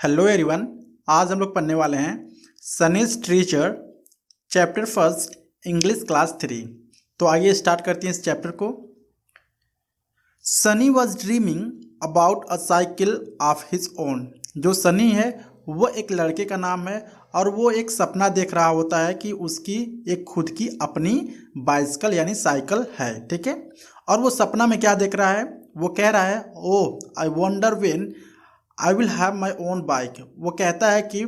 Hello everyone. आज हम लोग पढ़ने वाले हैं Sunny's teacher chapter first English class 3। तो आइए स्टार्ट करते हैं इस चैप्टर को। Sunny was dreaming about a cycle of his own. जो सनी है वो एक लड़के का नाम है और वो एक सपना देख रहा होता है कि उसकी एक खुद की अपनी बाइसिकल यानी साइकिल है। ठीक है, और वो सपना में क्या देख रहा है, वो कह रहा है oh I wonder when I will have my own bike. वो कहता है कि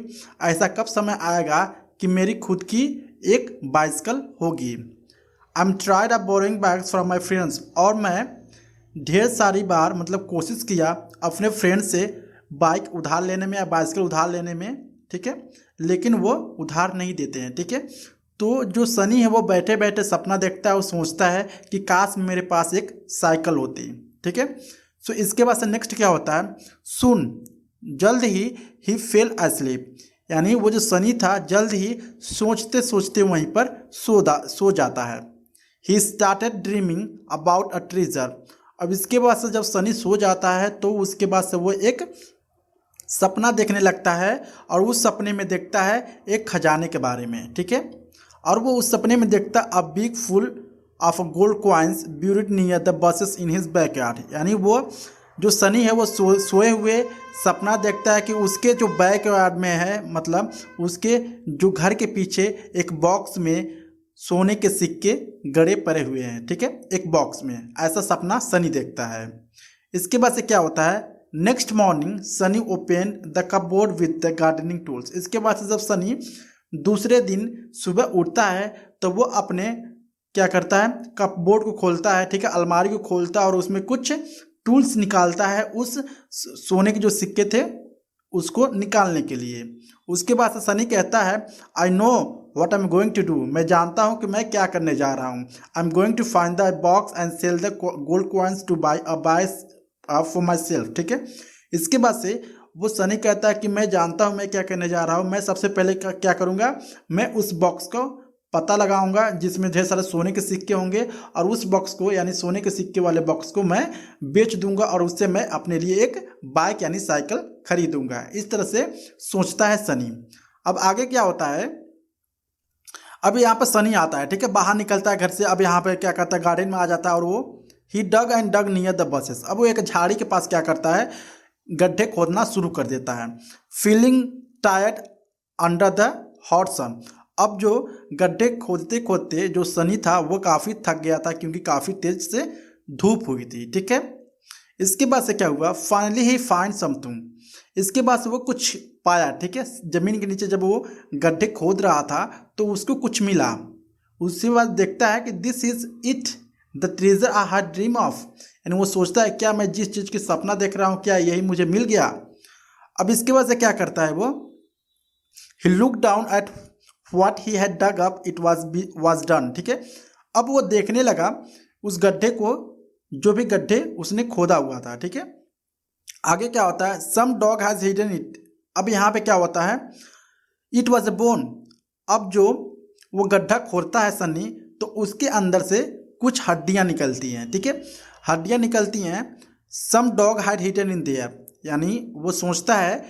ऐसा कब समय आएगा कि मेरी खुद की एक बाइसिकल होगी। I am tried of boring bikes from my friends. और मैं ढेर सारी बार कोशिश किया अपने फ्रेंड से बाइक उधार लेने में या बाइसिकल उधार लेने में। ठीक है, लेकिन वो उधार नहीं देते हैं। ठीक है, तो जो सनी है वो बैठे बैठे सपना देखता है, वो सोचता है कि काश मेरे पास एक साइकिल होती। ठीक है, सो इसके बाद से नेक्स्ट क्या होता है, सुन जल्द ही फेल अस्लीप। यानी वो जो सनी था जल्द ही सोचते सोचते वहीं पर सो जाता है। He started dreaming about a treasure. अब इसके बाद से जब सनी सो जाता है तो उसके बाद से वो एक सपना देखने लगता है और उस सपने में देखता है एक खजाने के बारे में। ठीक है, और वो उस सपने में देखता a big full of gold coins buried near the buses in his backyard. यानी वो जो सनी है वो सोए हुए सपना देखता है कि उसके जो बैकयार्ड में है, मतलब उसके जो घर के पीछे एक बॉक्स में सोने के सिक्के गड़े पड़े हुए हैं। ठीक है, एक बॉक्स में, ऐसा सपना सनी देखता है। इसके बाद से क्या होता है, next morning Sunny open the cupboard with the gardening tools. इसके बाद से जब सनी दूसरे दिन सुबह उठता है तो वो अपने क्या करता है, कपबोर्ड को खोलता है। ठीक है, अलमारी को खोलता है और उसमें कुछ टूल्स निकालता है उस सोने के जो सिक्के थे उसको निकालने के लिए। उसके बाद से सनी कहता है I know what I am going to do. मैं जानता हूँ कि मैं क्या करने जा रहा हूँ। I am going to find the box and sell the gold coins to buy for myself. ठीक है, इसके बाद से वो सनी कहता है कि मैं जानता हूँ मैं क्या करने जा रहा हूँ। मैं सबसे पहले क्या करूँगा, मैं उस बॉक्स को पता लगाऊंगा जिसमें ढेर सारे सोने के सिक्के होंगे और उस बॉक्स को यानी सोने के सिक्के वाले बॉक्स को मैं बेच दूंगा और उससे मैं अपने लिए एक बाइक यानी साइकिल खरीदूंगा। इस तरह से सोचता है सनी। अब आगे क्या होता है, अब यहाँ पर सनी आता है। ठीक है, बाहर निकलता है घर से। अब यहाँ पे क्या करता है, गार्डन में आ जाता है और वो he dug and dug near the bushes. अब वो एक झाड़ी के पास क्या करता है, गड्ढे खोदना शुरू कर देता है। Feeling tired under the hot sun. अब जो गड्ढे खोदते खोदते जो सनी था वो काफ़ी थक गया था क्योंकि काफ़ी तेज से धूप हुई थी। ठीक है, इसके बाद से क्या हुआ, फाइनली ही फाइंड समथिंग। इसके बाद से वो कुछ पाया। ठीक है, ज़मीन के नीचे जब वो गड्ढे खोद रहा था तो उसको कुछ मिला। उसके बाद देखता है कि this is it the treasure I had dream of. यानी वो सोचता है क्या मैं जिस चीज़ की सपना देख रहा हूँ क्या यही मुझे मिल गया। अब इसके बाद से क्या करता है वो, he look down at what he had dug up it was done. ठीक है, अब वो देखने लगा उस गड्ढे को, जो भी गड्ढे उसने खोदा हुआ था। ठीक है, आगे क्या होता है, सम डॉग हैज हिडन इट। अब यहाँ पे क्या होता है, इट वाज अ बोन। अब जो वो गड्ढा खोदता है सनी तो उसके अंदर से कुछ हड्डियाँ निकलती हैं। ठीक है, हड्डियाँ निकलती हैं। Some dog had hidden in there. यानी वो सोचता है,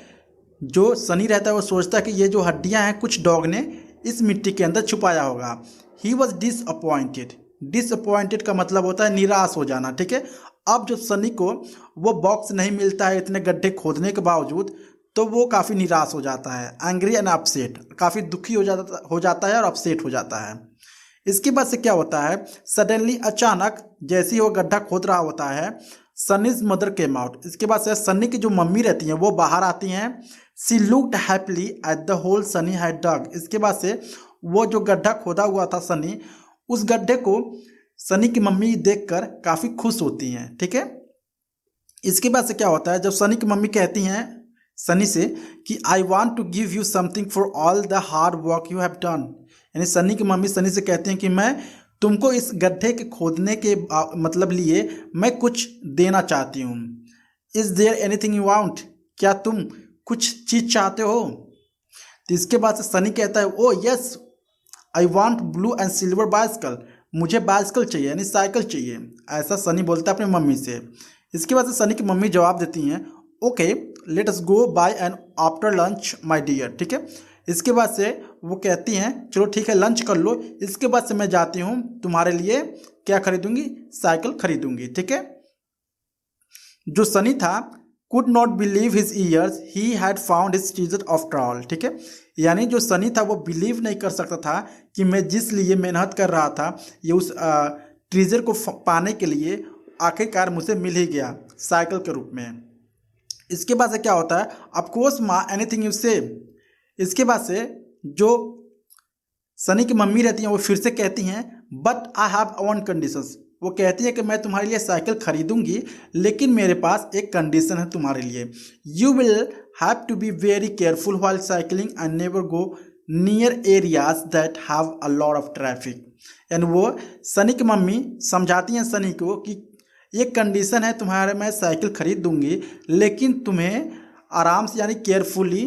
जो सनी रहता है वो सोचता है कि ये जो हड्डियां हैं कुछ डॉग ने इस मिट्टी के अंदर छुपाया होगा। He was disappointed. डिसअपॉइंटेड का मतलब होता है निराश हो जाना। ठीक है, अब जब सनी को वो बॉक्स नहीं मिलता है इतने गड्ढे खोदने के बावजूद तो वो काफ़ी निराश हो जाता है। एंग्री एंड अपसेट, काफ़ी दुखी हो जाता है और अपसेट हो जाता है। इसके बाद से क्या होता है, सडनली अचानक जैसे ही वो गड्ढा खोद रहा होता है सनीज मदर केम आउट। इसके बाद से सनी की जो मम्मी रहती हैं वो बाहर आती हैं। She looked happily at the hole Sunny had dug. इसके बाद से वो जो गड्ढा खोदा हुआ था सनी, उस गड्ढे को सनी की मम्मी देखकर काफ़ी खुश होती हैं। ठीक है, इसके बाद से क्या होता है, जब सनी की मम्मी कहती हैं सनी से कि I want to give you something for all the hard work you have done. यानी सनी की मम्मी सनी से कहती हैं कि मैं तुमको इस गड्ढे के खोदने के मतलब लिए मैं कुछ देना चाहती हूँ। Is there anything you want, क्या तुम कुछ चीज़ चाहते हो। तो इसके बाद से सनी कहता है ओ yes I want blue and silver bicycle. मुझे बाइसिकल चाहिए यानी साइकिल चाहिए, ऐसा सनी बोलता है अपनी मम्मी से। इसके बाद से सनी की मम्मी जवाब देती हैं okay let us go bye and after lunch my dear. ठीक है, इसके बाद से वो कहती हैं चलो ठीक है लंच कर लो, इसके बाद से मैं जाती हूँ तुम्हारे लिए क्या खरीदूंगी, साइकिल खरीदूंगी। ठीक है, जो सनी था could not believe his years, he had found his treasure after all. ठीक है, यानी जो सनी था वो बिलीव नहीं कर सकता था कि मैं जिस लिए मेहनत कर रहा था ये उस ट्रीजर को पाने के लिए आखिरकार मुझे मिल ही गया साइकिल के रूप में। इसके बाद से क्या होता है, ऑफकोर्स माँ एनीथिंग यू से। इसके बाद से जो सनी की मम्मी रहती हैं वो फिर से कहती हैं but I have one conditions. वो कहती है कि मैं तुम्हारे लिए साइकिल खरीदूंगी लेकिन मेरे पास एक कंडीशन है तुम्हारे लिए, you will have to be very careful while cycling and never go near areas that have a lot of traffic. यानी वो सनी की मम्मी समझाती हैं सनी को कि एक कंडीशन है तुम्हारे, मैं साइकिल खरीद दूंगी लेकिन तुम्हें आराम से यानी केयरफुली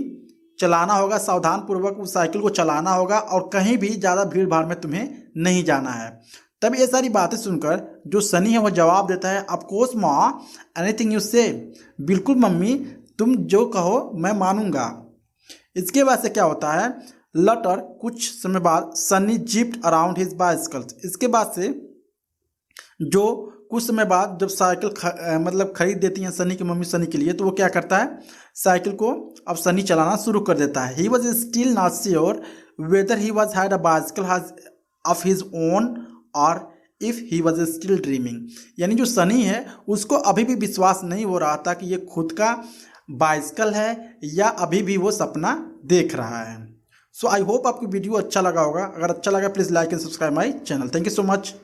चलाना होगा, सावधान पूर्वक उस साइकिल को चलाना होगा और कहीं भी ज़्यादा भीड़ भाड़ में तुम्हें नहीं जाना है। तब ये सारी बातें सुनकर जो सनी है वो जवाब देता है ऑफकोर्स माँ एनीथिंग यू से, बिल्कुल मम्मी तुम जो कहो मैं मानूंगा। इसके बाद से क्या होता है, लटर कुछ समय बाद Sunny zipped around his bicycles. इसके बाद से जो कुछ समय बाद जब साइकिल मतलब खरीद देती हैं सनी की मम्मी सनी के लिए, तो वो क्या करता है साइकिल को अब सनी चलाना शुरू कर देता है। He was still not sure whether he was had a bicycle of his own or if he was still dreaming. यानी जो सनी है उसको अभी भी विश्वास नहीं हो रहा था कि ये खुद का बाइसिकल है या अभी भी वो सपना देख रहा है। सो आई होप आपको वीडियो अच्छा लगा होगा। अगर अच्छा लगा please like and subscribe my channel. Thank you so much.